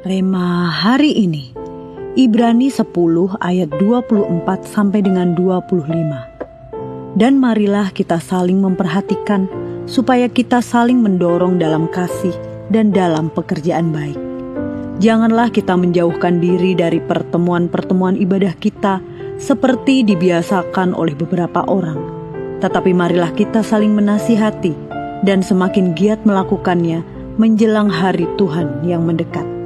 Rema hari ini, Ibrani 10 ayat 24 sampai dengan 25. Dan marilah kita saling memperhatikan, supaya kita saling mendorong dalam kasih dan dalam pekerjaan baik. Janganlah kita menjauhkan diri dari pertemuan-pertemuan ibadah kita, seperti dibiasakan oleh beberapa orang. Tetapi marilah kita saling menasihati, dan semakin giat melakukannya menjelang hari Tuhan yang mendekat.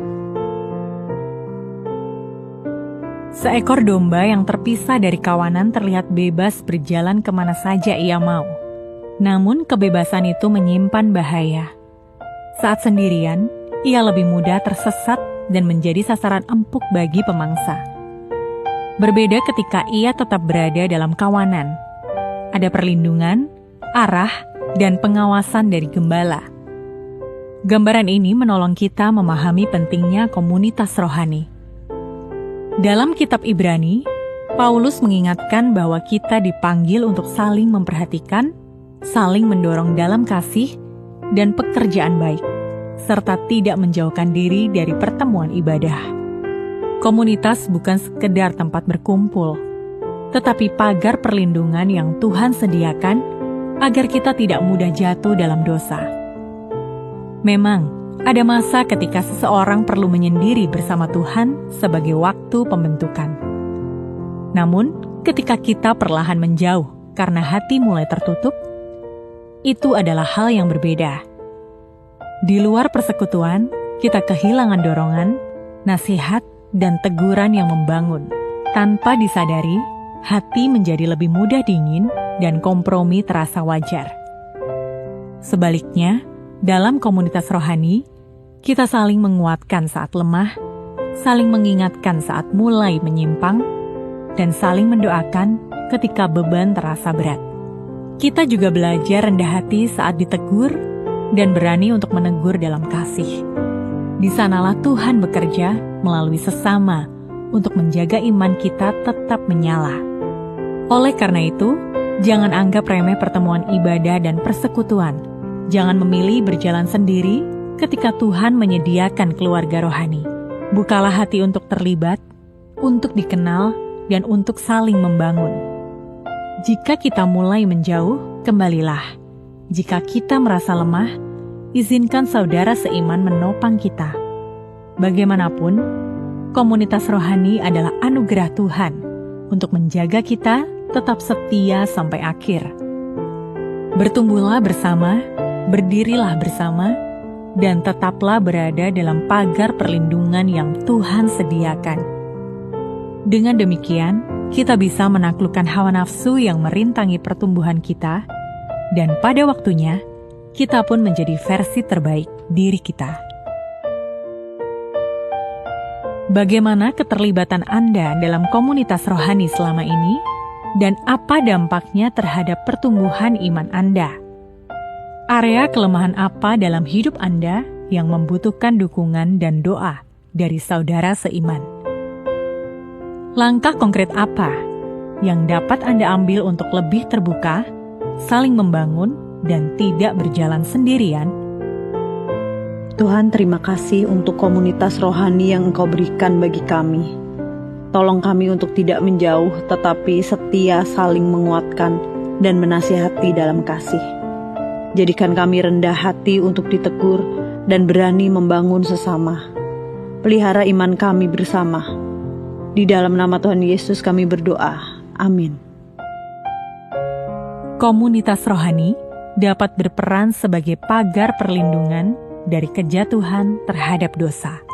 Seekor domba yang terpisah dari kawanan terlihat bebas berjalan kemana saja ia mau. Namun kebebasan itu menyimpan bahaya. Saat sendirian, ia lebih mudah tersesat dan menjadi sasaran empuk bagi pemangsa. Berbeda ketika ia tetap berada dalam kawanan. Ada perlindungan, arah, dan pengawasan dari gembala. Gambaran ini menolong kita memahami pentingnya komunitas rohani. Dalam kitab Ibrani, Paulus mengingatkan bahwa kita dipanggil untuk saling memperhatikan, saling mendorong dalam kasih, dan pekerjaan baik, serta tidak menjauhkan diri dari pertemuan ibadah. Komunitas bukan sekedar tempat berkumpul, tetapi pagar perlindungan yang Tuhan sediakan agar kita tidak mudah jatuh dalam dosa. Memang, ada masa ketika seseorang perlu menyendiri bersama Tuhan sebagai waktu pembentukan. Namun, ketika kita perlahan menjauh karena hati mulai tertutup, itu adalah hal yang berbeda. Di luar persekutuan, kita kehilangan dorongan, nasihat, dan teguran yang membangun. Tanpa disadari, hati menjadi lebih mudah dingin dan kompromi terasa wajar. Sebaliknya, dalam komunitas rohani, kita saling menguatkan saat lemah, saling mengingatkan saat mulai menyimpang, dan saling mendoakan ketika beban terasa berat. Kita juga belajar rendah hati saat ditegur dan berani untuk menegur dalam kasih. Di sanalah Tuhan bekerja melalui sesama untuk menjaga iman kita tetap menyala. Oleh karena itu, jangan anggap remeh pertemuan ibadah dan persekutuan. Jangan memilih berjalan sendiri ketika Tuhan menyediakan keluarga rohani. Bukalah hati untuk terlibat, untuk dikenal, dan untuk saling membangun. Jika kita mulai menjauh, kembalilah. Jika kita merasa lemah, izinkan saudara seiman menopang kita. Bagaimanapun, komunitas rohani adalah anugerah Tuhan untuk menjaga kita tetap setia sampai akhir. Bertumbuhlah bersama, berdirilah bersama, dan tetaplah berada dalam pagar perlindungan yang Tuhan sediakan. Dengan demikian, kita bisa menaklukkan hawa nafsu yang merintangi pertumbuhan kita, dan pada waktunya, kita pun menjadi versi terbaik diri kita. Bagaimana keterlibatan Anda dalam komunitas rohani selama ini, dan apa dampaknya terhadap pertumbuhan iman Anda? Area kelemahan apa dalam hidup Anda yang membutuhkan dukungan dan doa dari saudara seiman? Langkah konkret apa yang dapat Anda ambil untuk lebih terbuka, saling membangun, dan tidak berjalan sendirian? Tuhan, terima kasih untuk komunitas rohani yang Engkau berikan bagi kami. Tolong kami untuk tidak menjauh, tetapi setia saling menguatkan dan menasihati dalam kasih. Jadikan kami rendah hati untuk ditegur dan berani membangun sesama. Pelihara iman kami bersama. Di dalam nama Tuhan Yesus kami berdoa. Amin. Komunitas rohani dapat berperan sebagai pagar perlindungan dari kejatuhan terhadap dosa.